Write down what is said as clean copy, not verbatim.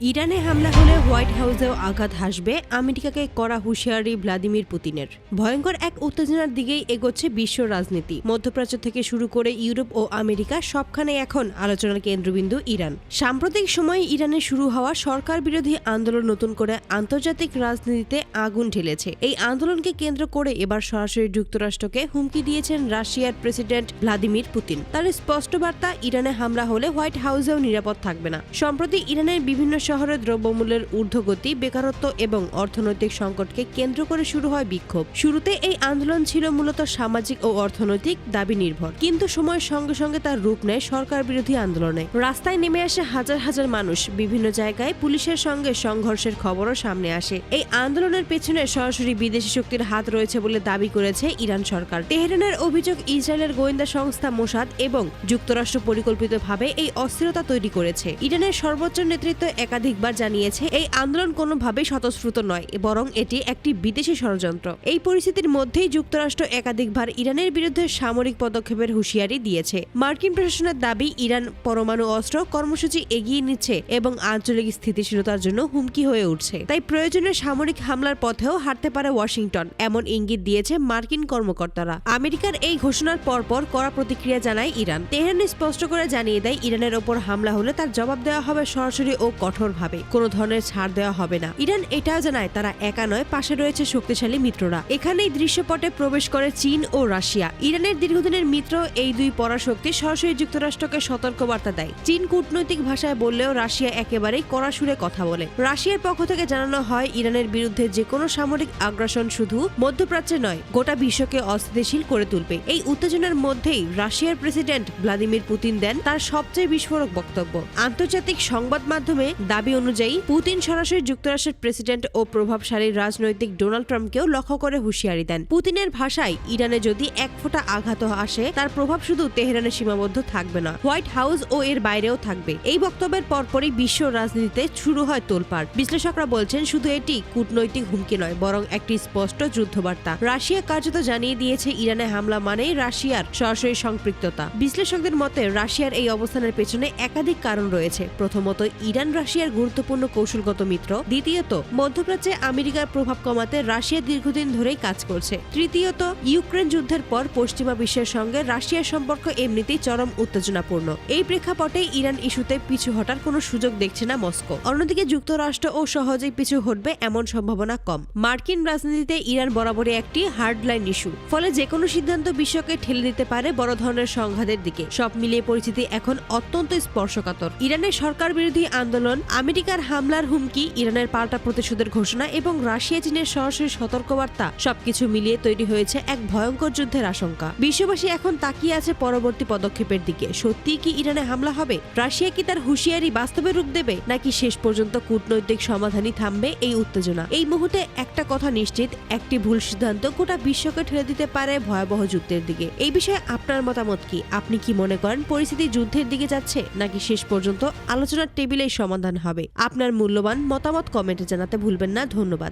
ইরানে হামলা হলে হোয়াইট হাউসেও আঘাত হাসবে, আমেরিকাকে কড়া হুঁশিয়ারি ভ্লাদিমির পুতিনের। ভয়ঙ্কর এক উত্তেজনার দিকেই এগোচ্ছে বিশ্ব রাজনীতি। মধ্যপ্রাচ্য থেকে শুরু করে ইউরোপ ও আমেরিকা সবখানে এখন আলোচনার কেন্দ্রবিন্দু ইরান। সাম্প্রতিক সময়ে ইরানে শুরু হওয়া সরকার বিরোধী আন্দোলন নতুন করে আন্তর্জাতিক রাজনীতিতে আগুন ঢেলেছে। এই আন্দোলনকে কেন্দ্র করে এবার সরাসরি যুক্তরাষ্ট্রকে হুমকি দিয়েছেন রাশিয়ার প্রেসিডেন্ট ভ্লাদিমির পুতিন। তার স্পষ্ট বার্তা, ইরানে হামলা হলে হোয়াইট হাউসেও নিরাপদ থাকবে না। সম্প্রতি ইরানের বিভিন্ন শহরে দ্রব্যমূল্যের ঊর্ধ্বগতি, বেকারত্ব এবং অর্থনৈতিক সংকটকে কেন্দ্র করে শুরু হয় বিক্ষোভ। শুরুতে এই আন্দোলন ছিল মূলত সামাজিক ও অর্থনৈতিক দাবি নির্ভর, কিন্তু সময়ের সঙ্গে সঙ্গে তার রূপ নেয় সরকার বিরোধী আন্দোলনে। রাস্তায় নেমে আসে হাজার হাজার মানুষ, বিভিন্ন জায়গায় পুলিশের সঙ্গে সংঘর্ষের খবরও সামনে আসে। এই আন্দোলনের পেছনে সরাসরি বিদেশি শক্তির হাত রয়েছে বলে দাবি করেছে ইরান সরকার। তেহরানের অভিযোগ, ইসরায়েলের গোয়েন্দা সংস্থা মোসাদ এবং যুক্তরাষ্ট্র পরিকল্পিতভাবে এই অস্থিরতা তৈরি করেছে। ইরানের সর্বোচ্চ নেতৃত্ব একাধিকবার জানিয়েছে এই আন্দোলন কোনোভাবেই স্বতঃস্ফূর্ত নয়, বরং এটি একটি বিদেশি ষড়যন্ত্র। এই পরিস্থিতির মধ্যেই যুক্তরাষ্ট্র একাধিকবার ইরানের বিরুদ্ধে সামরিক পদক্ষেপের হুঁশিয়ারি দিয়েছে। মার্কিন প্রশাসনের দাবি, ইরান পরমাণু অস্ত্র কর্মসূচি এগিয়ে নিচ্ছে এবং আঞ্চলিক স্থিতিশীলতার জন্য হুমকি হয়ে উঠছে। তাই প্রয়োজনীয় সামরিক হামলার পথেও হাঁটতে পারে ওয়াশিংটন, এমন ইঙ্গিত দিয়েছে মার্কিন কর্মকর্তারা। আমেরিকার এই ঘোষণার পরপর কড়া প্রতিক্রিয়া জানায় ইরান। তেহরান স্পষ্ট করে জানিয়ে দেয়, ইরানের ওপর হামলা হলে তার জবাব দেওয়া হবে সরাসরি ও কঠোরভাবে, কোনো ধরনের ছাড় দেওয়া হবে না। ইরান এটাও জানায়, তারা একা নয়, পাশে রয়েছে শক্তিশালী মিত্ররা। এখানেই দৃশ্যপটে প্রবেশ করে চীন ও রাশিয়া। ইরানের দীর্ঘদিনের মিত্র এই দুই পরাশক্তি সরাসরি যুক্তরাষ্ট্রকে সতর্কবার্তা দেয়। চীন কূটনৈতিক ভাষায় বললেও রাশিয়া একেবারেই কড়া সুরে কথা বলে। রাশিয়ার পক্ষ থেকে জানানো হয়, ইরানের বিরুদ্ধে যে কোনো সামরিক আগ্রাসন শুধু মধ্যপ্রাচ্যে নয়, গোটা বিশ্বকে অস্থিতিশীল করে তুলবে। এই উত্তেজনার মধ্যেই রাশিয়ার প্রেসিডেন্ট ভ্লাদিমির পুতিন দেন তার সবচেয়ে বিস্ফোরক বক্তব্য। আন্তর্জাতিক সংবাদ মাধ্যমে দাবি অনুযায়ী পুতিন সরাসরি যুক্তরাষ্ট্রের প্রেসিডেন্ট ও প্রভাবশালী রাজনৈতিক ডোনাল্ড ট্রাম্পকেও লক্ষ্য করে হুঁশিয়ারি দেন। পুতিনের ভাষায়, ইরানে যদি এক ফোঁটা আঘাত আসে, তার প্রভাব শুধু তেহরানে সীমাবদ্ধ থাকবে না, হোয়াইট হাউস ও এর বাইরেও থাকবে। এই বক্তব্যের পরপরই বিশ্ব রাজনীতিতে শুরু হয় তোলপাড়। বিশ্লেষকরা বলছেন, শুধু এটি কূটনৈতিক হুমকি নয়, বরং একটি স্পষ্ট যুদ্ধবার্তা। রাশিয়া কার্যত জানিয়ে দিয়েছে, ইরানে হামলা মানেই রাশিয়ার সরাসরি সম্পৃক্ততা। বিশ্লেষকদের মতে, রাশিয়ার এই অবস্থানের পেছনে একাধিক কারণ রয়েছে। প্রথমত, ইরান রাশিয়ার গুরুত্বপূর্ণ কৌশলগত মিত্র। দ্বিতীয়ত, মধ্যপ্রাচ্যে আমেরিকার প্রভাব কমাতে রাশিয়া দীর্ঘদিন ধরেই কাজ করছে। তৃতীয়ত, ইউক্রেন যুদ্ধের পর পশ্চিমা বিশ্বের সঙ্গে রাশিয়ার সম্পর্ক এমনিতেই চরম উত্তেজনাপূর্ণ। এই প্রেক্ষাপটে ইরান ইস্যুতে পিছু হটার কোনো সুযোগ দেখছে না মস্কো। অন্যদিকে যুক্তরাষ্ট্র ও সহজেই পিছু হটবে এমন সম্ভাবনা কম। মার্কিন রাজনীতিতে ইরান বরাবরই একটি হার্ডলাইন ইস্যু, ফলে যে কোনো সিদ্ধান্ত বিশ্বকে ঠেলে দিতে পারে বড় ধরনের সংঘাতের দিকে। সব মিলিয়ে পরিস্থিতি এখন অত্যন্ত স্পর্শকাতর। ইরানের সরকার বিরোধী আন্দোলন, আমেরিকার হামলার হুমকি, ইরানের পাল্টা প্রতিশোধের ঘোষণা এবং রাশিয়া চীনের সরাসরি সতর্কবার্তা, সবকিছু মিলিয়ে তৈরি হয়েছে এক ভয়ঙ্কর যুদ্ধের আশঙ্কা। বিশ্ববাসী এখন তাকিয়ে আছে পরবর্তী পদক্ষেপের দিকে। সত্যিই কি ইরানে হামলা হবে? রাশিয়া কি তার হুঁশিয়ারি বাস্তবে রূপ দেবে, নাকি শেষ পর্যন্ত কূটনৈতিক সমাধানই থামবে এই উত্তেজনা? এই মুহূর্তে একটা কথা নিশ্চিত, একটি ভুল সিদ্ধান্ত গোটা বিশ্বকে ঠেলে দিতে পারে ভয়াবহ যুদ্ধের দিকে। এই বিষয়ে আপনার মতামত কি? আপনি কি মনে করেন পরিস্থিতি যুদ্ধের দিকে যাচ্ছে, নাকি শেষ পর্যন্ত আলোচনার টেবিলেই সমাধান হবে? আপনার মূল্যবান মতামত কমেন্টে জানাতে ভুলবেন না। ধন্যবাদ।